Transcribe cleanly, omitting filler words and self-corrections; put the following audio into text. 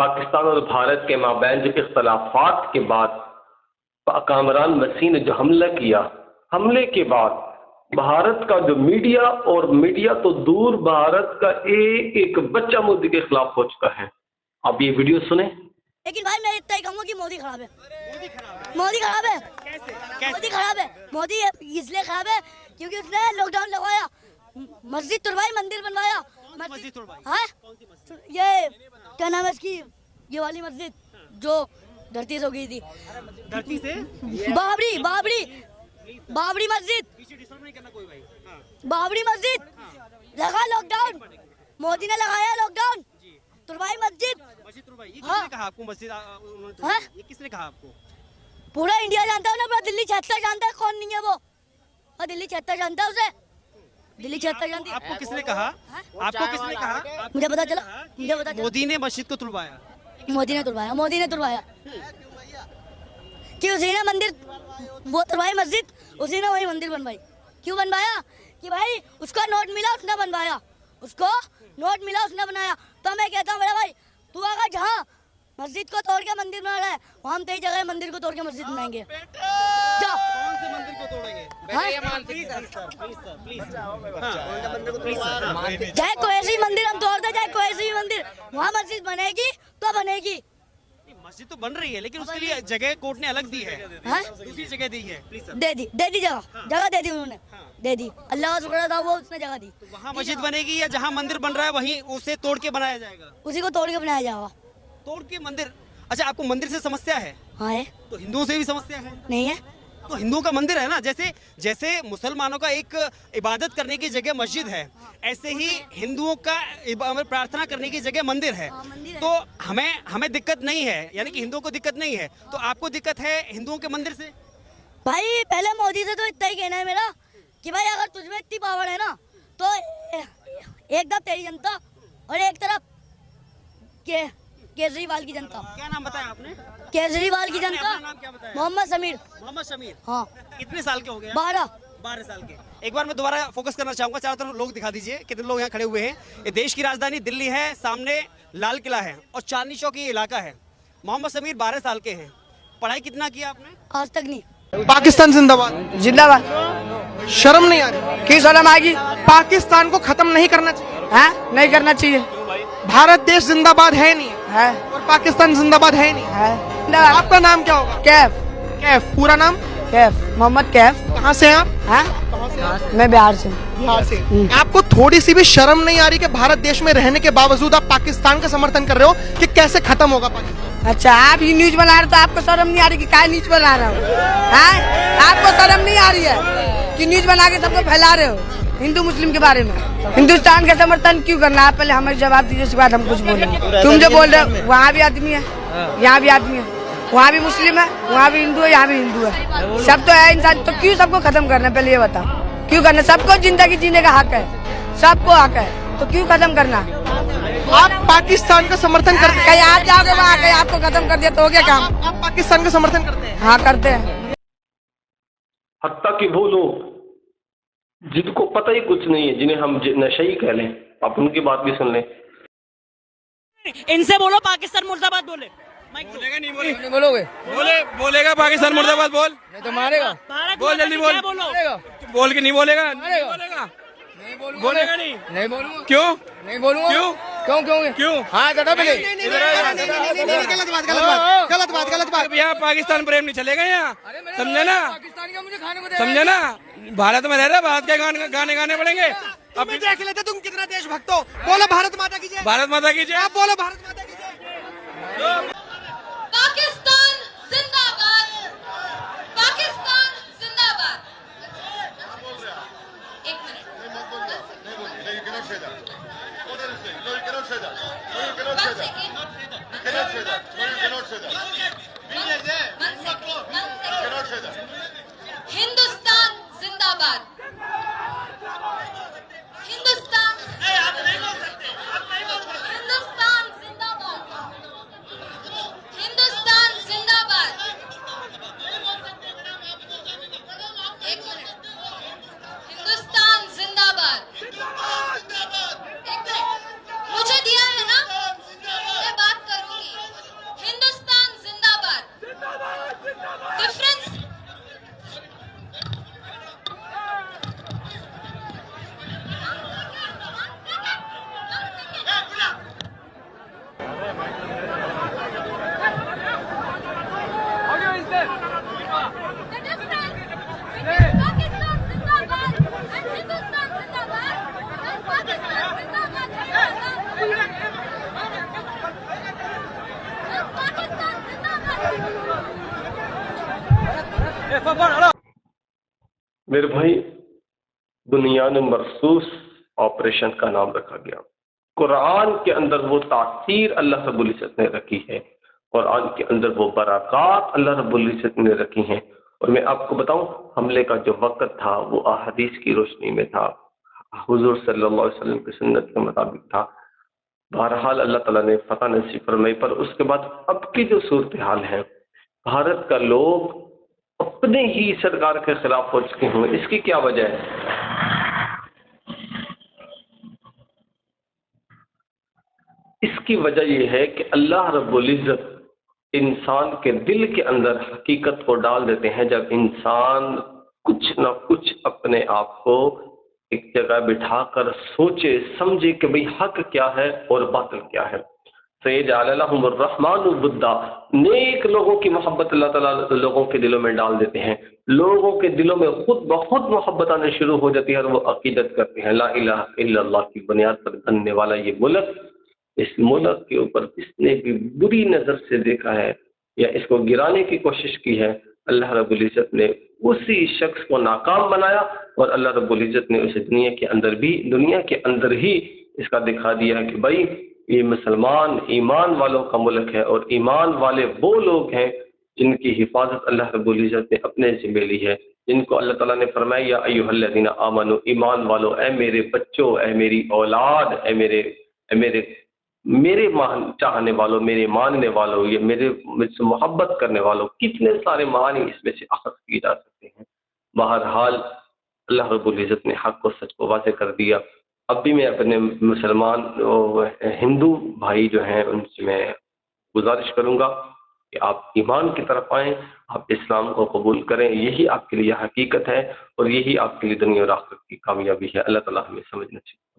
पाकिस्तान और भारत के माबैन जो इख्तलाफात के बाद कामरान मसीह ने जो हमला किया, हमले के बाद भारत का जो मीडिया, और मीडिया तो दूर, भारत का एक बच्चा मोदी के खिलाफ हो चुका है। आप ये वीडियो सुने। लेकिन भाई मैं इतना ही कहूँगा कि मोदी खराब है। मोदी खराब है। कैसे? मोदी खराब है। मोदी इसलिए खराब है क्योंकि उसने लॉकडाउन लगवाया, मस्जिद तुड़वाई, मंदिर बनवाया। मस्जिद तुड़वाई? हाँ, ये क्या नाम है इसकी, ये वाली मस्जिद जो धरती से हो गई थी। धरती से? बाबरी बाबरी बाबरी मस्जिद, बाबरी मस्जिद लगा लॉकडाउन, मोदी ने लगाया लॉकडाउन, तुड़वाई मस्जिद। किसने कहा आपको मस्जिद? ये किसने कहा आपको? पूरा इंडिया जानता है ना, पूरा दिल्ली 76 जानता है, कौन नहीं है वो, और दिल्ली 76 जानता है उसे, दिल्ली 76 जानती है। आपको किसने कहा? आपको किसने कहा? मुझे पता चला, मुझे पता चला। मोदी ने मस्जिद को तुड़वाया। मोदी ने तुड़वाया, मोदी ने तुड़वाया कि उसी ने मंदिर वो तुड़वाई मस्जिद, उसी ने वही मंदिर बनवाई। क्यों बनवाया? कि भाई उसका नोट मिला, उसने बनवाया, उसको नोट मिला, उसने बनाया। तो मैं कहता हूँ बड़ा भाई, तू अगर जहाँ मस्जिद को तोड़ के मंदिर बना रहा है, वहाँ हम तेरी जगह मंदिर को तोड़ के मस्जिद बनाएंगे। जा। कौन से मंदिर को तोड़ेंगे? चाहे कोई सी मंदिर हम तोड़ दे, चाहे कोई सी मंदिर, वहाँ मस्जिद बनेगी तो बनेगी। मस्जिद तो बन रही है, लेकिन उसके लिए जगह कोर्ट ने अलग दी है। दूसरी जगह दी है। दे दी जगह, जगह दे दी उन्होंने, दे दी। अल्लाह का शुक्र था, वो उसने जगह दी। तो वहाँ मस्जिद बनेगी या जहाँ मंदिर बन रहा है वहीं उसे तोड़ के बनाया जाएगा? उसी को तोड़ के बनाया जाएगा। तोड़ के मंदिर? अच्छा, आपको मंदिर से समस्या है? हाँ है। तो हिंदुओं से भी समस्या है? नहीं है। तो हिंदुओं का मंदिर है ना, जैसे मुसलमानों का एक इबादत करने की जगह मस्जिद है, ऐसे ही हिंदुओं का प्रार्थना करने की जगह मंदिर है। तो हमें दिक्कत नहीं है, यानी कि हिंदुओं को दिक्कत नहीं है, तो आपको दिक्कत है हिंदुओं के मंदिर से? भाई पहले मोदी से तो इतना ही कहना है मेरा कि भाई अगर तुझमें इतनी पावर है ना, तो एक तरफ तेरी जनता और एक तरफ केजरीवाल की जनता। क्या नाम बताया आपने? केजरीवाल की जनता। मोहम्मद समीर। मोहम्मद समीर। हाँ। कितने साल के हो गए? 12 साल के। एक बार मैं दोबारा फोकस करना चाहूंगा, चारों तरफ लोग दिखा दीजिए, कितने लोग यहाँ खड़े हुए हैं। ये देश की राजधानी दिल्ली है, सामने लाल किला है और चांदनी चौक ये इलाका है। मोहम्मद समीर 12 साल के हैं। पढ़ाई कितना किया आपने? आज तक नहीं। पाकिस्तान जिंदाबाद। जिंदाबाद। शर्म नहीं आ रही? क्यों शर्म आएगी? पाकिस्तान को खत्म नहीं करना चाहिए? है? नहीं करना चाहिए। भारत देश जिंदाबाद है नहीं है, और पाकिस्तान जिंदाबाद है नहीं है। आपका नाम क्या होगा? कैफ। कैफ पूरा नाम? कैफ, मोहम्मद कैफ। कहाँ से हैं आप? हैं? मैं बिहार से। बिहार से। आपको थोड़ी सी भी शर्म नहीं आ रही कि भारत देश में रहने के बावजूद आप पाकिस्तान का समर्थन कर रहे हो कि कैसे खत्म होगा पाकिस्तान? अच्छा, आप ये न्यूज बना रहे तो आपको शर्म नहीं आ रही कि क्या न्यूज बना रहे हो? हैं? आपको शर्म नहीं आ रही है कि न्यूज बना के सबको फैला रहे हो हिंदू मुस्लिम के बारे में? हिंदुस्तान का समर्थन क्यों करना? आप पहले हमें जवाब दीजिए, उसके बाद हम कुछ बोले। तुम जो बोल रहे हो, वहाँ भी आदमी है, यहाँ भी आदमी है, वहाँ भी मुस्लिम है, वहाँ भी हिंदू है, यहाँ भी हिंदू है, सब तो है इंसान। तो क्यों सबको खत्म करना? पहले ये बताओ, क्यों करना? सबको जिंदगी जीने का हक है, सबको हक है, तो क्यों खत्म करना? आप पाकिस्तान का समर्थन करते हैं? कहीं आप जाओगे वहाँ, कहीं आपको खत्म कर दिया तो हो गया काम? आप पाकिस्तान का समर्थन करते हैं? हाँ, करते हैं। हत्ता कि वो लोग जिनको पता ही कुछ नहीं है, जिन्हें हम नशई कह लें, आप उनकी बात भी सुन लें। इनसे बोलो पाकिस्तान मुर्दाबाद बोले। बोलेगा नहीं? बोलेगा? बोलोगे? बोलेगा पाकिस्तान मुर्दाबाद बोल। नहीं तो मारेगा। बोल जल्दी बोल। बोलो। बोल के नहीं बोलेगा? बोलेगा। बोलेगा नहीं? नहीं बोलूंगा। क्यों? नहीं बोलूंगा। क्यों? क्यों? हाँ, दादा पहले। गलत बात। यहाँ पाकिस्तान प्रेम नहीं चलेगा यहाँ, समझे ना? पाकिस्तान का मुझे खाने को समझे ना? भारत में रह रहे, भारत के गाने गाने पड़ेंगे। अब देख लेते तुम कितना देशभक्त हो। बोलो भारत माता की जय। भारत माता की जय। आप बोलो भारत माता की जय। पाकिस्तान जिंदाबाद, पाकिस्तान जिंदाबाद। एक मिनट, हिंदुस्तान जिंदाबाद, हिंदुस्तान, हिंदुस्तान जिंदाबाद, हिंदुस्तान जिंदाबाद। एक मिनट, हिंदुस्तान जिंदाबाद। एक मिनट, मुझे दिया है ना, मैं बात करूंगी। मेरे भाई, दुनिया में मरसूस ऑपरेशन का नाम रखा गया। कुरान के अंदर वो तासीर अल्लाह रब्बुल इज्जत ने रखी है, कुरान के अंदर वो बरक़ात अल्लाह रब्बुल इज्जत ने रखी हैं। और मैं आपको बताऊं, हमले का जो वक़्त था वो अहादीस की रोशनी में था, हुजूर सल्लल्लाहु अलैहि वसल्लम की सुन्नत के मुताबिक था। बहरहाल अल्लाह ताला ने फतह नसीब फरमाई। पर उसके बाद अब की जो सूरत हाल है, भारत का लोग अपने ही सरकार के खिलाफ हो चुके हैं। इसकी क्या वजह है? इसकी वजह यह है कि अल्लाह रब्बुल इज्जत इंसान के दिल के अंदर हकीकत को डाल देते हैं। जब इंसान कुछ न कुछ अपने आप को एक जगह बिठाकर सोचे समझे कि भाई हक क्या है और बातिल क्या है। सयजअलहुमुर्रहमानु वुद्दा, नेक लोगों की मोहब्बत अल्लाह ताला लोगों के दिलों में डाल देते हैं। लोगों के दिलों में खुद बहुत मोहब्बत आने शुरू हो जाती है और वो अकीदत करते हैं ला इलाहा इल्लल्लाह की बुनियाद पर बनने वाला ये मुल्क, इस मुल्क के ऊपर किसने भी बुरी नज़र से देखा है या इसको गिराने की कोशिश की है, अल्लाह रब्बुल इज्जत ने उसी शख्स को नाकाम बनाया और अल्लाह रब्बुल इज्जत ने उसे दुनिया के अंदर ही इसका दिखा दिया कि भाई ये मुसलमान ईमान वालों का मुल्क है और ईमान वाले वो लोग हैं जिनकी हिफाजत अल्लाह रब्बुल इज्जत ने अपने ज़िम्मे ली है, जिनको अल्लाह ताला ने फरमाया या अय्युहल्लज़ीना आमनू, ईमान वालों, ए मेरे बच्चों, ए मेरी औलाद, ए मेरे चाहने वालों, मेरे मानने वालों, ये मुझसे मोहब्बत करने वालों, कितने सारे मानी इसमें से अखज़ किए जा सकते हैं। बहरहाल अल्लाह रब्बुल इज्जत ने हक़ को सच को वाज़ेह कर दिया। अब भी मैं अपने मुसलमान हिंदू भाई जो हैं उनसे मैं गुजारिश करूँगा कि आप ईमान की तरफ आएँ, आप इस्लाम को कबूल करें। यही आपके लिए हकीकत है और यही आपके लिए दुनिया और आखिरत की कामयाबी है। अल्लाह ताला हमें समझना चाहिए।